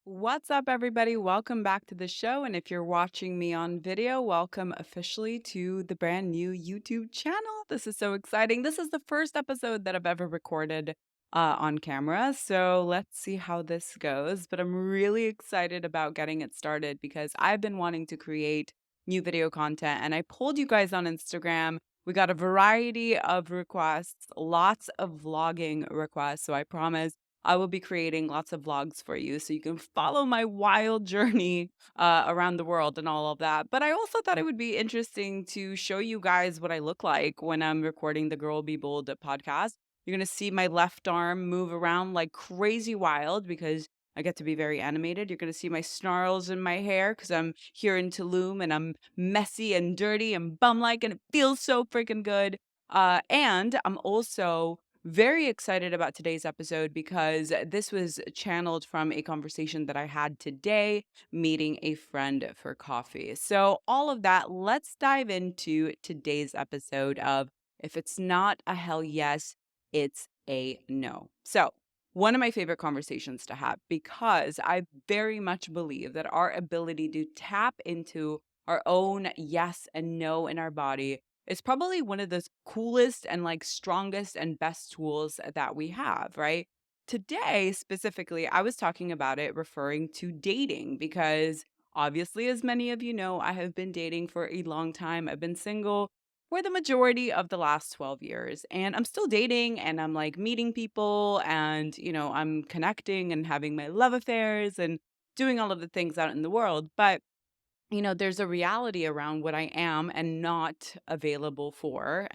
What's up, everybody? Welcome back to the show. And if you're watching me on video, welcome officially to the brand new YouTube channel. This is so exciting. This is the first episode that I've ever recorded on camera. So let's see how this goes. But I'm really excited about getting it started because I've been wanting to create new video content and I pulled you guys on Instagram. We got a variety of requests, lots of vlogging requests. So I promise I will be creating lots of vlogs for you so you can follow my wild journey around the world and all of that. But I also thought it would be interesting to show you guys what I look like when I'm recording the Girl Be Bold podcast. You're going to see my left arm move around like crazy wild because I get to be very animated. You're going to see my snarls in my hair because I'm here in Tulum and I'm messy and dirty and bum like, and it feels so freaking good. And I'm also very excited about today's episode because this was channeled from a conversation that I had today meeting a friend for coffee. So, all of that, let's dive into today's episode of If It's Not a Hell Yes, It's a No. So, one of my favorite conversations to have because I very much believe that our ability to tap into our own yes and no in our body is probably one of the coolest and like strongest and best tools that we have, right? Today, specifically, I was talking about it referring to dating because obviously, as many of you know, I have been dating for a long time. I've been single for the majority of the last 12 years, and I'm still dating and I'm like meeting people and, I'm connecting and having my love affairs and doing all of the things out in the world. But there's a reality around what I am not available for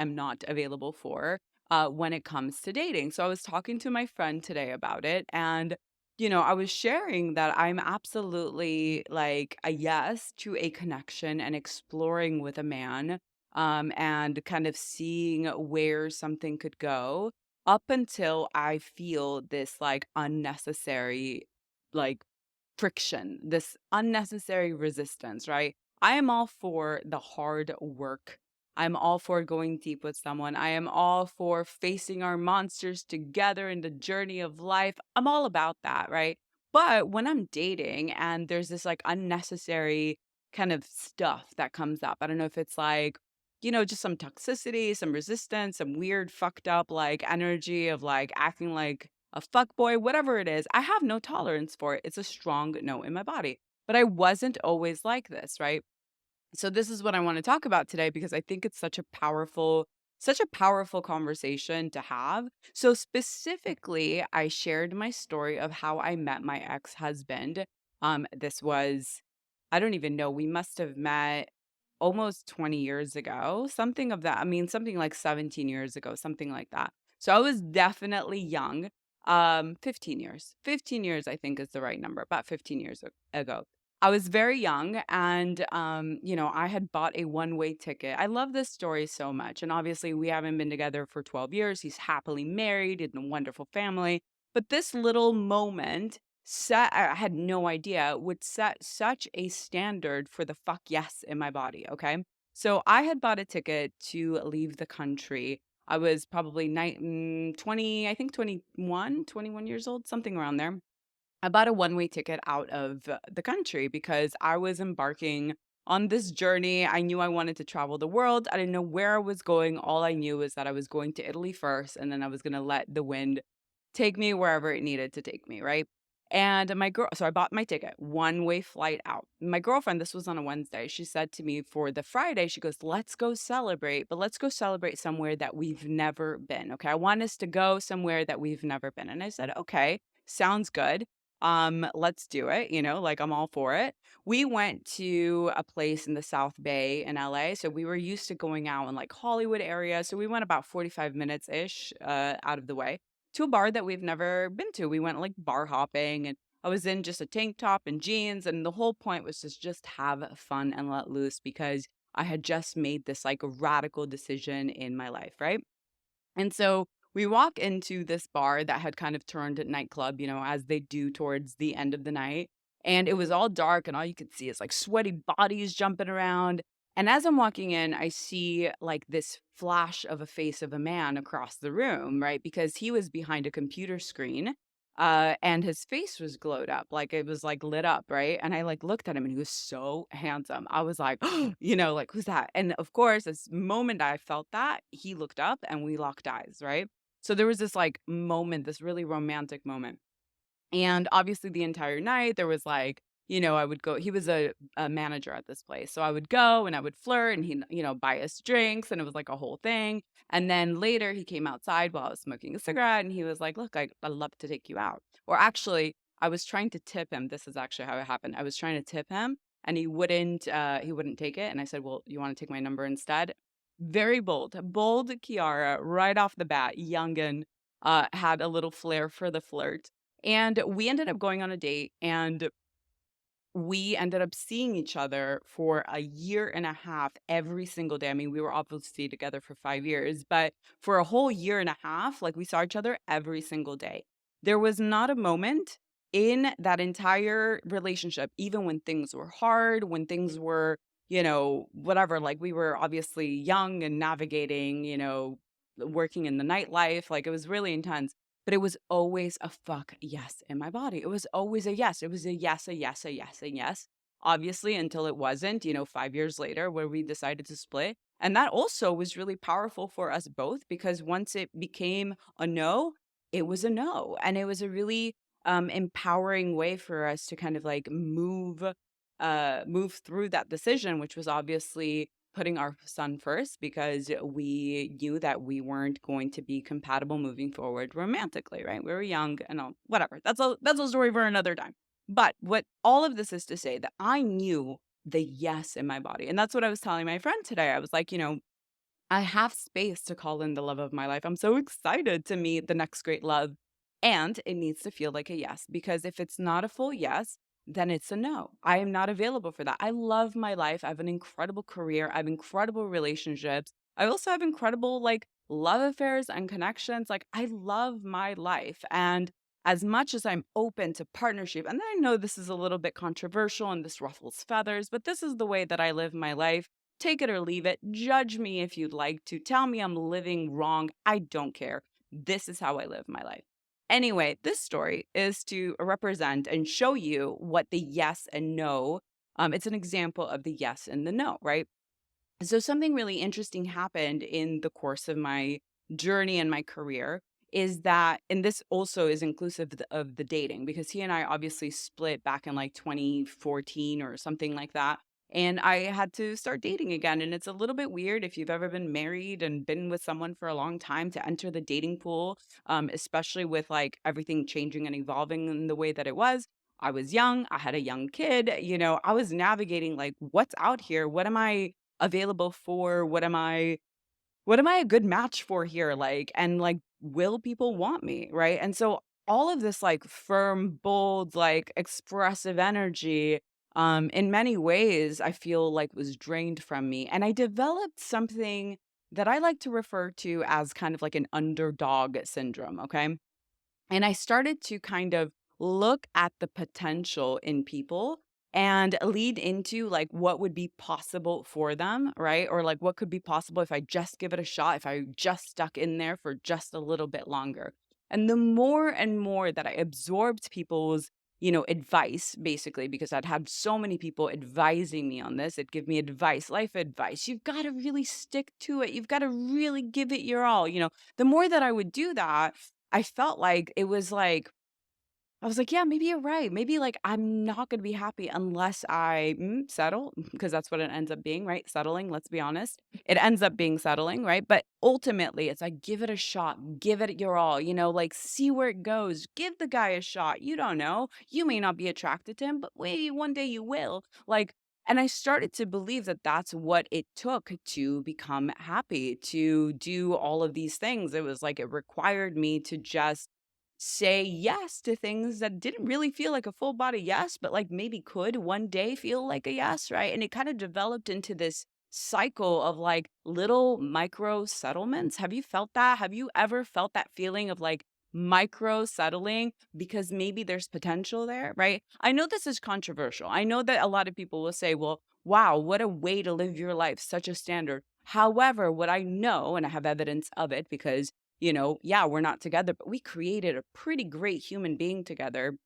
when it comes to dating. So I was talking to my friend today about it. And, I was sharing that I'm absolutely like a yes to a connection and exploring with a man and kind of seeing where something could go up until I feel this like unnecessary, like, friction, this unnecessary resistance, right? I am all for the hard work. I'm all for going deep with someone. I am all for facing our monsters together in the journey of life. I'm all about that, right? But when I'm dating and there's this like unnecessary kind of stuff that comes up, I don't know if it's like, just some toxicity, some resistance, some weird fucked up like energy of like acting like a fuck boy, whatever it is, I have no tolerance for it. It's a strong no in my body. But I wasn't always like this, right? So this is what I want to talk about today because I think it's such a powerful conversation to have. So specifically, I shared my story of how I met my ex-husband. This was, I don't even know, we must have met almost 20 years ago, something of that. I mean, something like 17 years ago, something like that. So I was definitely young. 15 years. 15 years, I think, is the right number, about 15 years ago. I was very young and, I had bought a one-way ticket. I love this story so much. And obviously, we haven't been together for 12 years. He's happily married in a wonderful family. But this little moment I had no idea, would set such a standard for the fuck yes in my body. Okay. So I had bought a ticket to leave the country. I was probably 20, I think 21 years old, something around there. I bought a one-way ticket out of the country because I was embarking on this journey. I knew I wanted to travel the world. I didn't know where I was going. All I knew was that I was going to Italy first, and then I was going to let the wind take me wherever it needed to take me, right? And so I bought my ticket, one-way flight out. My girlfriend, this was on a Wednesday, she said to me for the Friday, she goes, let's go celebrate, but let's go celebrate somewhere that we've never been. Okay. I want us to go somewhere that we've never been. And I said, okay, sounds good. Let's do it, like I'm all for it. We went to a place in the South Bay in LA. So we were used to going out in like Hollywood area. So we went about 45 minutes ish out of the way to a bar that we've never been to. We went like bar hopping and I was in just a tank top and jeans. And the whole point was to just have fun and let loose because I had just made this like radical decision in my life, right? And so we walk into this bar that had kind of turned nightclub, as they do towards the end of the night. And it was all dark, and all you could see is like sweaty bodies jumping around. And as I'm walking in, I see like this flash of a face of a man across the room, right? Because he was behind a computer screen. And his face was glowed up, like it was like lit up, right? And I like looked at him and he was so handsome. I was like, like, who's that? And of course, this moment I felt that, he looked up and we locked eyes, right? So there was this like moment, this really romantic moment. And obviously the entire night there was like, I would go, he was a manager at this place. So I would go and I would flirt and he, buy us drinks and it was like a whole thing. And then later he came outside while I was smoking a cigarette and he was like, look, I'd love to take you out. Or actually, I was trying to tip him. This is actually how it happened. I was trying to tip him and he wouldn't take it. And I said, well, you want to take my number instead? Very bold Kiara right off the bat, youngin, had a little flair for the flirt and we ended up going on a date and we ended up seeing each other for a year and a half every single day. I mean, we were obviously together for 5 years, but for a whole year and a half, like we saw each other every single day. There was not a moment in that entire relationship, even when things were hard, when things were, whatever, like we were obviously young and navigating, working in the nightlife. Like it was really intense. But it was always a fuck yes in my body. It was always a yes. It was a yes, a yes, a yes, a yes. Obviously, until it wasn't, 5 years later, where we decided to split. And that also was really powerful for us both because once it became a no, it was a no. And it was a really empowering way for us to kind of like move through that decision, which was obviously putting our son first because we knew that we weren't going to be compatible moving forward romantically, right? We were young and all, whatever. That's a story for another time. But what all of this is to say that I knew the yes in my body. And that's what I was telling my friend today. I was like, I have space to call in the love of my life. I'm so excited to meet the next great love. And it needs to feel like a yes, because if it's not a full yes, then it's a no. I am not available for that. I love my life. I have an incredible career. I have incredible relationships. I also have incredible like love affairs and connections. Like I love my life. And as much as I'm open to partnership, and I know this is a little bit controversial and this ruffles feathers, but this is the way that I live my life. Take it or leave it. Judge me if you'd like to. Tell me I'm living wrong. I don't care. This is how I live my life. Anyway, this story is to represent and show you what the yes and no, it's an example of the yes and the no, right? So something really interesting happened in the course of my journey and my career is that, and this also is inclusive of the dating because he and I obviously split back in like 2014 or something like that. And I had to start dating again. And it's a little bit weird if you've ever been married and been with someone for a long time to enter the dating pool, especially with like everything changing and evolving in the way that it was. I was young. I had a young kid. I was navigating like, what's out here? What am I available for? What am I a good match for here? Like, and like, will people want me? Right. And so all of this like firm, bold, like expressive energy, in many ways, I feel like was drained from me. And I developed something that I like to refer to as kind of like an underdog syndrome. Okay. And I started to kind of look at the potential in people and lead into like what would be possible for them, right? Or like what could be possible if I just give it a shot, if I just stuck in there for just a little bit longer. And the more and more that I absorbed people's, advice, basically, because I'd had so many people advising me on this, it'd give me advice, life advice. You've got to really stick to it. You've got to really give it your all. The more that I would do that, I felt like it was like I was like, "Yeah, maybe you're right. Maybe, like, I'm not gonna be happy unless I, settle," because that's what it ends up being, right? Settling, let's be honest. It ends up being settling, right? But ultimately, it's like, give it a shot, give it your all, like, see where it goes. Give the guy a shot. You don't know. You may not be attracted to him, but maybe one day you will. Like, and I started to believe that that's what it took to become happy, to do all of these things. It was like it required me to just say yes to things that didn't really feel like a full body yes, but like maybe could one day feel like a yes, right? And it kind of developed into this cycle of like little micro settlements. Have you felt that? Have you ever felt that feeling of like micro settling because maybe there's potential there, right? I know this is controversial. I know that a lot of people will say, well, wow, what a way to live your life, such a standard. However, what I know, and I have evidence of it because Yeah, we're not together, but we created a pretty great human being together.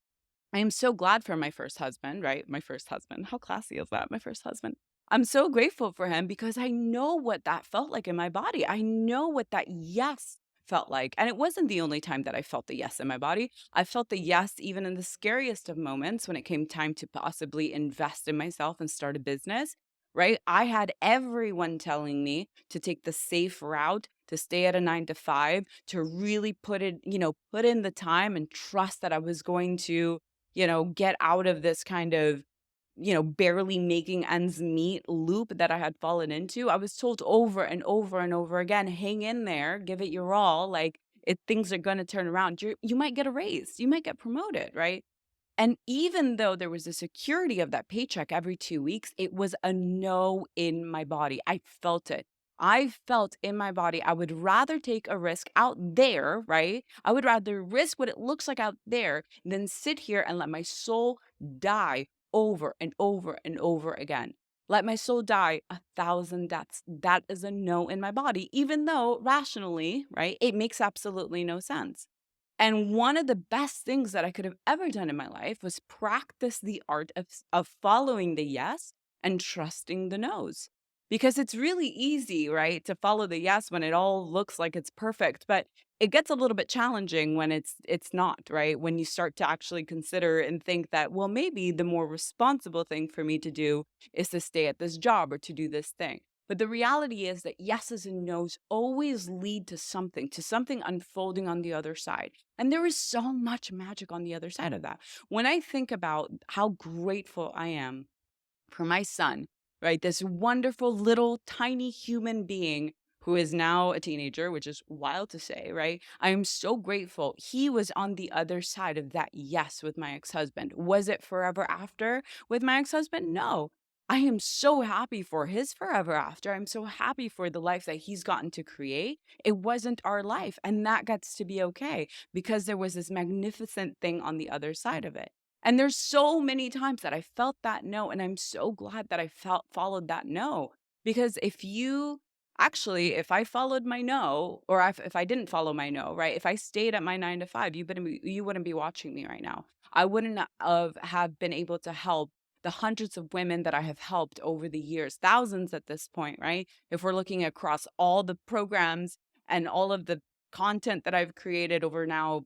I am so glad for my first husband, right? My first husband. How classy is that? My first husband. I'm so grateful for him because I know what that felt like in my body. I know what that yes felt like. And it wasn't the only time that I felt the yes in my body. I felt the yes even in the scariest of moments when it came time to possibly invest in myself and start a business, right? I had everyone telling me to take the safe route, to stay at a 9 to 5, to really put in the time and trust that I was going to get out of this kind of, barely making ends meet loop that I had fallen into. I was told over and over and over again, hang in there, give it your all. Like things are going to turn around. You might get a raise, you might get promoted, right? And even though there was the security of that paycheck every 2 weeks, it was a no in my body. I felt it. I felt in my body, I would rather take a risk out there, right? I would rather risk what it looks like out there than sit here and let my soul die over and over and over again. Let my soul die 1,000 deaths. That is a no in my body, even though rationally, right, it makes absolutely no sense. And one of the best things that I could have ever done in my life was practice the art of following the yes and trusting the no's. Because it's really easy, right, to follow the yes when it all looks like it's perfect, but it gets a little bit challenging when it's not, right? When you start to actually consider and think that, well, maybe the more responsible thing for me to do is to stay at this job or to do this thing. But the reality is that yeses and nos always lead to something unfolding on the other side. And there is so much magic on the other side of that. When I think about how grateful I am for my son, right? This wonderful little tiny human being who is now a teenager, which is wild to say, right? I am so grateful he was on the other side of that yes with my ex husband. Was it forever after with my ex husband? No. I am so happy for his forever after. I'm so happy for the life that he's gotten to create. It wasn't our life, and that gets to be okay because there was this magnificent thing on the other side of it. And there's so many times that I felt that no, and I'm so glad that I followed that no. Because if I followed my no, or if I didn't follow my no, right? If I stayed at my 9 to 5, you wouldn't be watching me right now. I wouldn't have been able to help the hundreds of women that I have helped over the years, thousands at this point, right? If we're looking across all the programs and all of the content that I've created over now,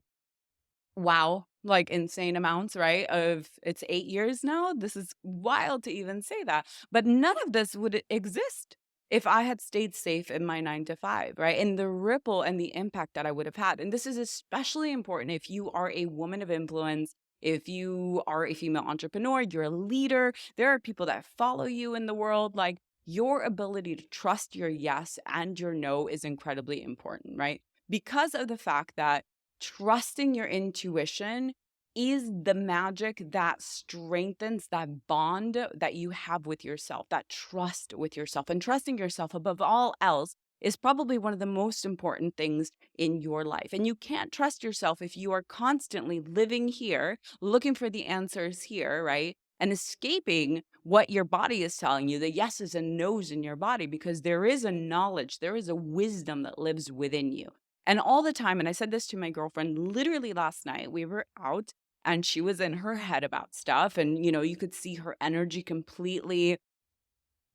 wow, like insane amounts, right? Of it's 8 years now. This is wild to even say that. But none of this would exist if I had stayed safe in my 9 to 5, right? And the ripple and the impact that I would have had. And this is especially important if you are a woman of influence. If you are a female entrepreneur, you're a leader, there are people that follow you in the world. Like your ability to trust your yes and your no is incredibly important, right? Because of the fact that trusting your intuition is the magic that strengthens that bond that you have with yourself, that trust with yourself. And trusting yourself above all else is probably one of the most important things in your life. And you can't trust yourself if you are constantly living here, looking for the answers here, right? And escaping what your body is telling you, the yeses and nos in your body, because there is a knowledge, there is a wisdom that lives within you. And all the time, and I said this to my girlfriend literally last night, we were out and she was in her head about stuff. And, you could see her energy completely.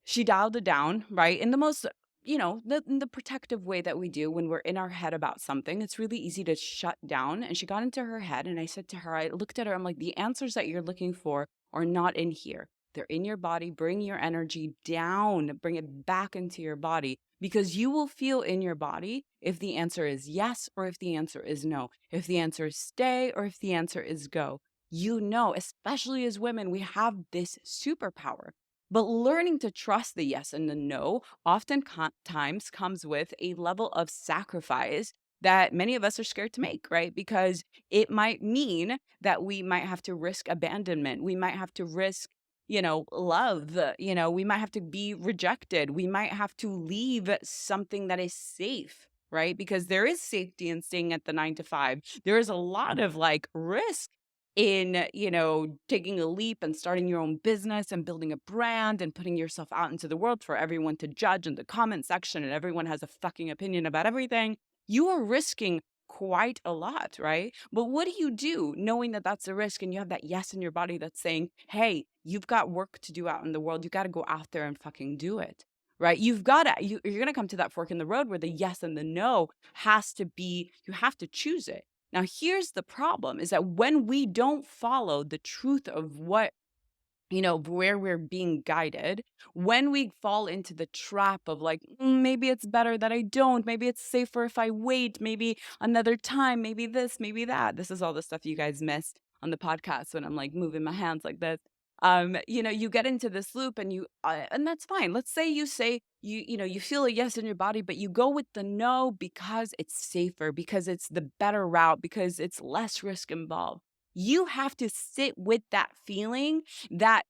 She dialed it down, right? In the most, in the protective way that we do when we're in our head about something. It's really easy to shut down. And she got into her head. And I said to her, I looked at her, I'm like, the answers that you're looking for are not in here. They're in your body. Bring your energy down, bring it back into your body because you will feel in your body if the answer is yes or if the answer is no, if the answer is stay or if the answer is go. Especially as women, we have this superpower. But learning to trust the yes and the no oftentimes comes with a level of sacrifice that many of us are scared to make, right? Because it might mean that we might have to risk abandonment. We might have to risk, love. We might have to be rejected. We might have to leave something that is safe, right? Because there is safety in staying at the 9 to 5. There is a lot of like risk in, taking a leap and starting your own business and building a brand and putting yourself out into the world for everyone to judge in the comment section and everyone has a fucking opinion about everything. you are risking quite a lot, right? But what do you do knowing that that's a risk and you have that yes in your body that's saying, hey, you've got work to do out in the world. You got to go out there and fucking do it, right? You're going to come to that fork in the road where the yes and the no has to be, you have to choose it. Now, here's the problem is that when we don't follow the truth of what where we're being guided, when we fall into the trap of like, maybe it's better that I don't, maybe it's safer if I wait, maybe another time, maybe this, maybe that. This is all the stuff you guys missed on the podcast when I'm like moving my hands like this. You get into this loop and that's fine. Let's say you feel a yes in your body, but you go with the no because it's safer, because it's the better route, because it's less risk involved. You have to sit with that feeling, that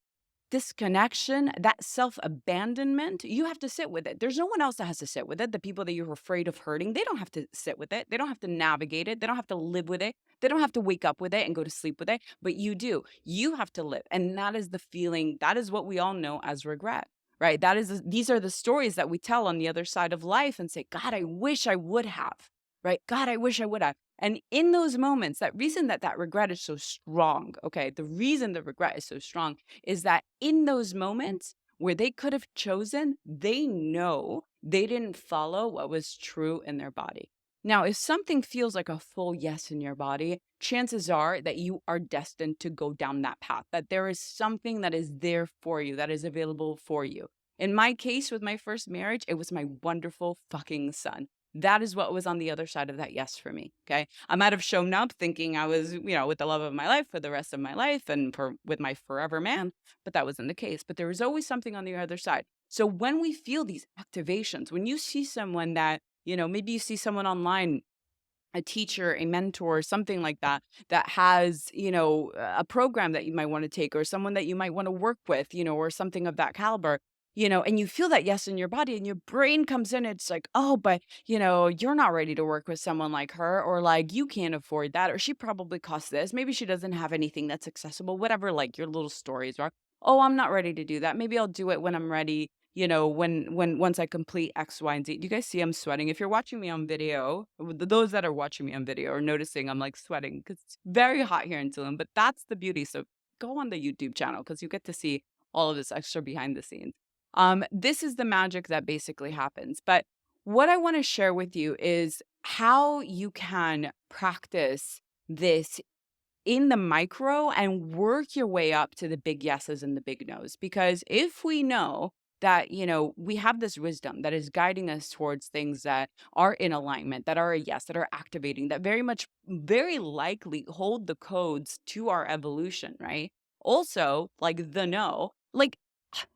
disconnection, that self-abandonment. You have to sit with it. There's no one else that has to sit with it. The people that you're afraid of hurting, they don't have to sit with it. They don't have to navigate it. They don't have to live with it. They don't have to wake up with it and go to sleep with it, but you do. You have to live. And that is the feeling, that is what we all know as regret. Right? These are the stories that we tell on the other side of life and say, God, I wish I would have. Right? God, I wish I would have. And in those moments, that reason that regret is so strong, okay, the reason the regret is so strong is that in those moments where they could have chosen, they know they didn't follow what was true in their body. Now, if something feels like a full yes in your body, chances are that you are destined to go down that path, that there is something that is there for you, that is available for you. In my case, with my first marriage, it was my wonderful fucking son. That is what was on the other side of that yes for me. Okay. I might have shown up thinking I was, with the love of my life for the rest of my life and with my forever man, but that wasn't the case. But there was always something on the other side. So when we feel these activations, when you see someone that, maybe you see someone online, a teacher, a mentor, something like that, that has, a program that you might want to take or someone that you might want to work with, or something of that caliber, and you feel that yes in your body and your brain comes in, it's like, oh, but, you're not ready to work with someone like her, or like, you can't afford that, or she probably costs this. Maybe she doesn't have anything that's accessible, whatever, like your little stories are. Oh, I'm not ready to do that. Maybe I'll do it when I'm ready, once I complete X, Y, and Z. Do you guys see I'm sweating? If you're watching me on video, those that are watching me on video are noticing I'm like sweating because it's very hot here in Tulum, but that's the beauty. So go on the YouTube channel because you get to see all of this extra behind the scenes. This is the magic that basically happens. But what I want to share with you is how you can practice this in the micro and work your way up to the big yeses and the big nos. Because if we know that, we have this wisdom that is guiding us towards things that are in alignment, that are a yes, that are activating, that very likely hold the codes to our evolution, right? Also, like the no, like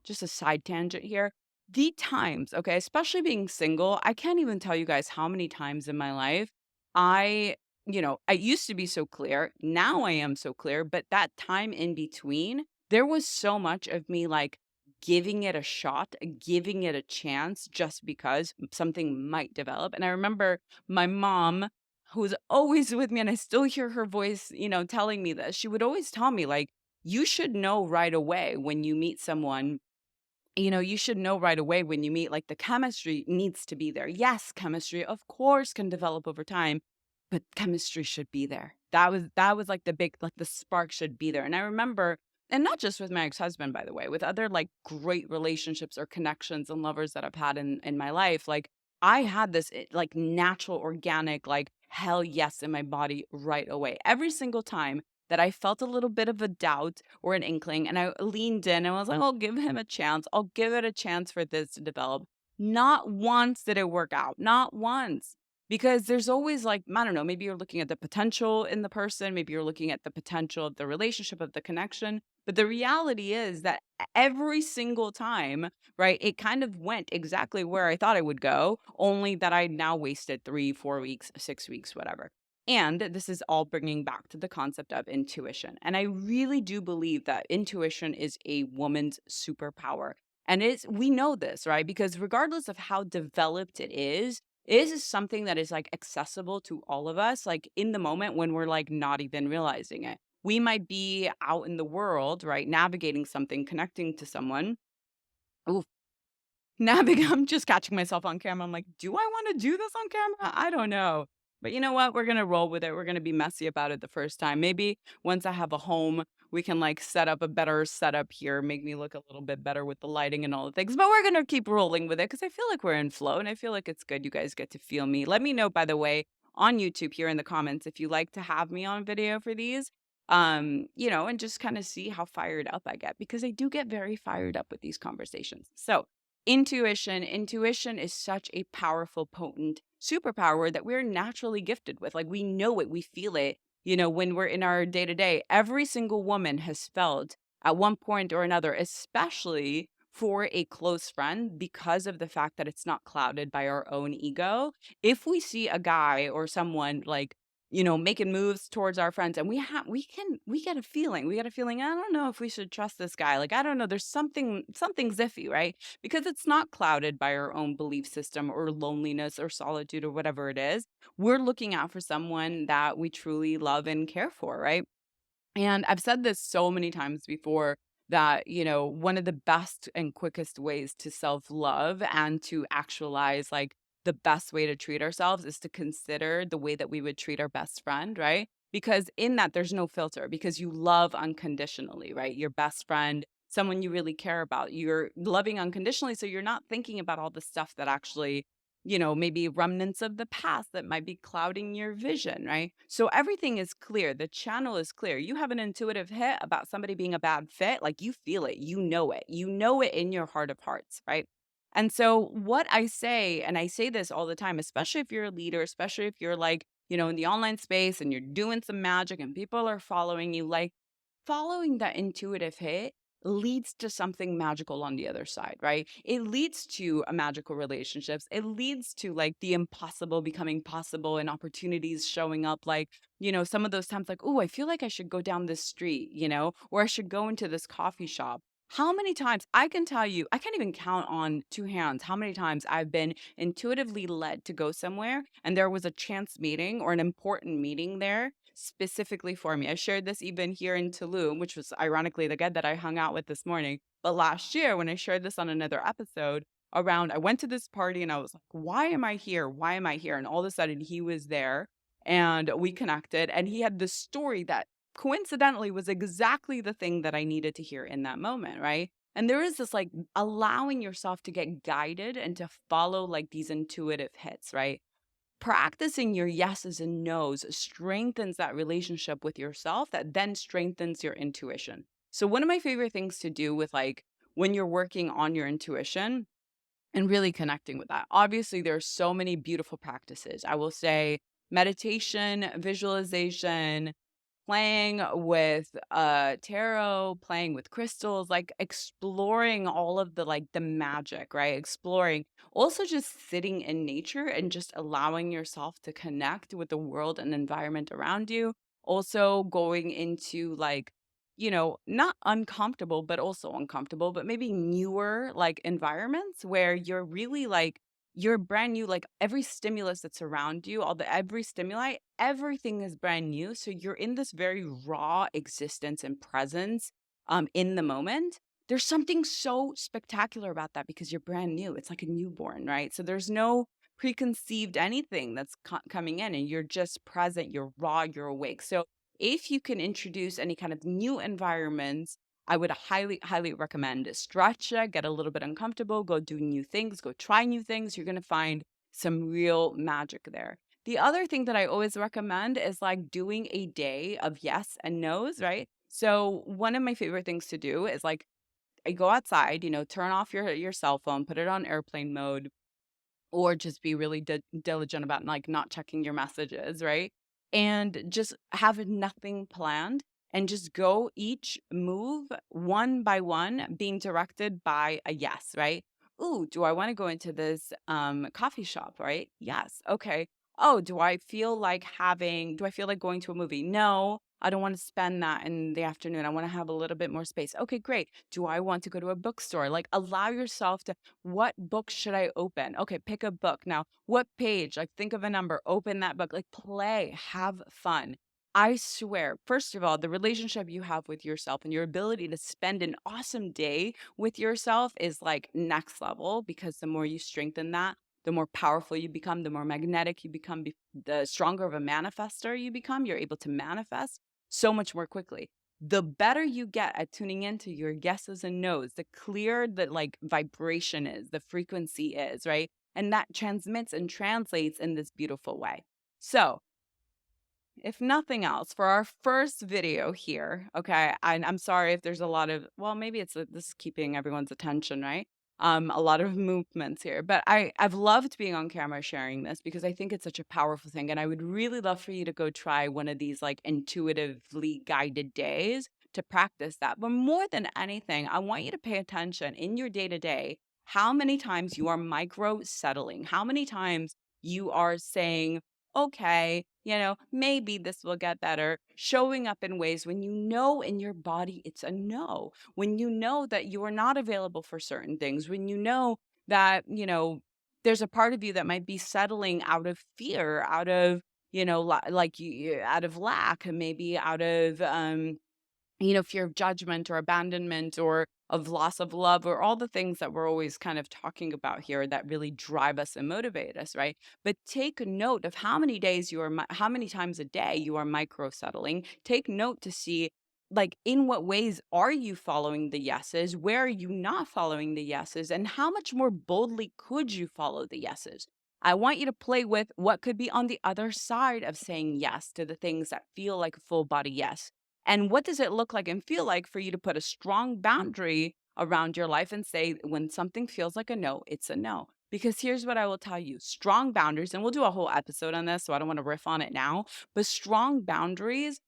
just a side tangent here. The times, okay, especially being single, I can't even tell you guys how many times in my life I I used to be so clear. Now I am so clear. But that time in between, there was so much of me like giving it a shot, giving it a chance just because something might develop. And I remember my mom, who's always with me, and I still hear her voice, telling me this. She would always tell me, like, you should know right away when you meet someone, you should know right away when you meet, like the chemistry needs to be there. Yes, chemistry, of course, can develop over time, but chemistry should be there. That was like the big, like the spark should be there. And I remember, and not just with my ex-husband, by the way, with other like great relationships or connections and lovers that I've had in my life, like I had this like natural, organic, like hell yes in my body right away. Every single time that I felt a little bit of a doubt or an inkling, and I leaned in and was like, I'll give him a chance. I'll give it a chance for this to develop. Not once did it work out. Not once. Because there's always like, I don't know, maybe you're looking at the potential in the person, maybe you're looking at the potential of the relationship, of the connection. But the reality is that every single time, right, it kind of went exactly where I thought it would go, only that I now wasted 3, 4 weeks, 6 weeks, whatever. And this is all bringing back to the concept of intuition. And I really do believe that intuition is a woman's superpower. And we know this, right? Because regardless of how developed it is something that is like accessible to all of us, like in the moment when we're like not even realizing it. We might be out in the world, right? Navigating something, connecting to someone. Now I'm just catching myself on camera. I'm like, "Do I wanna do this on camera? I don't know." But you know what? We're gonna roll with it. We're gonna be messy about it the first time. Maybe once I have a home, we can, like, set up a better setup here, make me look a little bit better with the lighting and all the things, but we're gonna keep rolling with it because I feel like we're in flow, and I feel like it's good you guys get to feel me. Let me know, by the way, on YouTube here in the comments if you like to have me on video for these, and just kinda see how fired up I get because I do get very fired up with these conversations. So, intuition is such a powerful, potent superpower that we're naturally gifted with. Like we know it, we feel it, when we're in our day to day. Every single woman has felt at one point or another, especially for a close friend, because of the fact that it's not clouded by our own ego. If we see a guy or someone like, making moves towards our friends and we get a feeling. We get a feeling, I don't know if we should trust this guy. Like, I don't know, there's something ziffy, right? Because it's not clouded by our own belief system or loneliness or solitude or whatever it is. We're looking out for someone that we truly love and care for, right? And I've said this so many times before that, one of the best and quickest ways to self love and to actualize like the best way to treat ourselves is to consider the way that we would treat our best friend, right? Because in that, there's no filter because you love unconditionally, right? Your best friend, someone you really care about, you're loving unconditionally. So you're not thinking about all the stuff that actually maybe remnants of the past that might be clouding your vision, right? So everything is clear. The channel is clear. You have an intuitive hit about somebody being a bad fit, like you feel it, you know it in your heart of hearts, right? And so, what I say, and I say this all the time, especially if you're a leader, especially if you're like, in the online space and you're doing some magic and people are following you, like following that intuitive hit leads to something magical on the other side, right? It leads to a magical relationships. It leads to like the impossible becoming possible and opportunities showing up like, some of those times like, "Oh, I feel like I should go down this street, or I should go into this coffee shop." How many times I can tell you, I can't even count on two hands how many times I've been intuitively led to go somewhere and there was a chance meeting or an important meeting there specifically for me. I shared this even here in Tulum, which was ironically the guy that I hung out with this morning. But last year, when I shared this on another episode, I went to this party and I was like, why am I here? Why am I here? And all of a sudden, he was there and we connected. And he had this story that coincidentally was exactly the thing that I needed to hear in that moment, right? And there is this like allowing yourself to get guided and to follow like these intuitive hits, right? Practicing your yeses and nos strengthens that relationship with yourself that then strengthens your intuition. So one of my favorite things to do with like when you're working on your intuition and really connecting with that. Obviously there are so many beautiful practices. I will say meditation, visualization, playing with tarot, playing with crystals, like exploring all of the like the magic, right? Exploring, also just sitting in nature and just allowing yourself to connect with the world and environment around you. Also going into like, not uncomfortable but also uncomfortable, but maybe newer like environments where you're really like you're brand new, like every stimulus that's around you, every stimuli, everything is brand new. So you're in this very raw existence and presence in the moment. There's something so spectacular about that because you're brand new. It's like a newborn, right? So there's no preconceived anything that's coming in and you're just present, you're raw, you're awake. So if you can introduce any kind of new environments, I would highly, highly recommend stretch, get a little bit uncomfortable, go do new things, go try new things. You're going to find some real magic there. The other thing that I always recommend is like doing a day of yes and no's, right? So one of my favorite things to do is like I go outside, turn off your cell phone, put it on airplane mode, or just be really diligent about like not checking your messages, right? And just have nothing planned and just go each move one by one being directed by a yes, right? Ooh, do I want to go into this coffee shop, right? Yes. Okay. Oh, do I feel like going to a movie? No, I don't want to spend that in the afternoon. I want to have a little bit more space. Okay, great. Do I want to go to a bookstore? Like allow yourself to, what book should I open? Okay, pick a book. Now, what page? Like think of a number, open that book, like play, have fun. I swear, first of all, the relationship you have with yourself and your ability to spend an awesome day with yourself is like next level because the more you strengthen that, the more powerful you become, the more magnetic you become, the stronger of a manifester you become. You're able to manifest so much more quickly. The better you get at tuning into your yeses and nos, the clearer the like vibration is, the frequency is, right? And that transmits and translates in this beautiful way. So, if nothing else, for our first video here, okay, and I'm sorry if there's a lot of, well, maybe it's this is keeping everyone's attention, right? A lot of movements here, but I've loved being on camera sharing this because I think it's such a powerful thing, and I would really love for you to go try one of these like intuitively guided days to practice that. But more than anything, I want you to pay attention in your day to day how many times you are micro settling, how many times you are saying okay, maybe this will get better. Showing up in ways when you know in your body it's a no, when you know that you are not available for certain things, when you know that, there's a part of you that might be settling out of fear, out of, like out of lack, and maybe out of, fear of judgment or abandonment or of loss of love or all the things that we're always kind of talking about here that really drive us and motivate us, right? But take note of how many days how many times a day you are micro settling. Take note to see like in what ways are you following the yeses? Where are you not following the yeses? And how much more boldly could you follow the yeses? I want you to play with what could be on the other side of saying yes to the things that feel like a full body yes. And what does it look like and feel like for you to put a strong boundary around your life and say, when something feels like a no, it's a no? Because here's what I will tell you strong boundaries, and we'll do a whole episode on this, so I don't want to riff on it now, but strong boundaries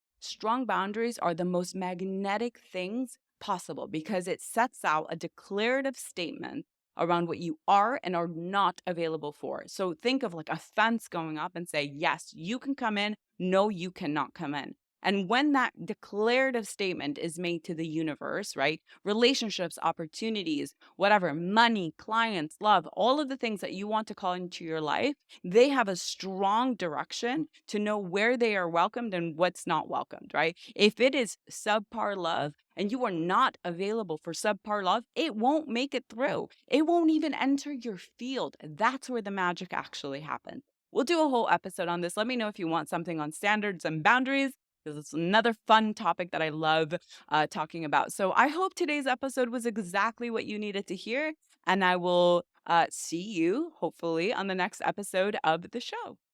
are the most magnetic things possible because it sets out a declarative statement around what you are and are not available for. So think of like a fence going up and say, yes, you can come in. No, you cannot come in. And when that declarative statement is made to the universe, right? Relationships, opportunities, whatever, money, clients, love, all of the things that you want to call into your life, they have a strong direction to know where they are welcomed and what's not welcomed, right? If it is subpar love and you are not available for subpar love, it won't make it through. It won't even enter your field. That's where the magic actually happens. We'll do a whole episode on this. Let me know if you want something on standards and boundaries because it's another fun topic that I love talking about. So I hope today's episode was exactly what you needed to hear. And I will see you, hopefully, on the next episode of the show.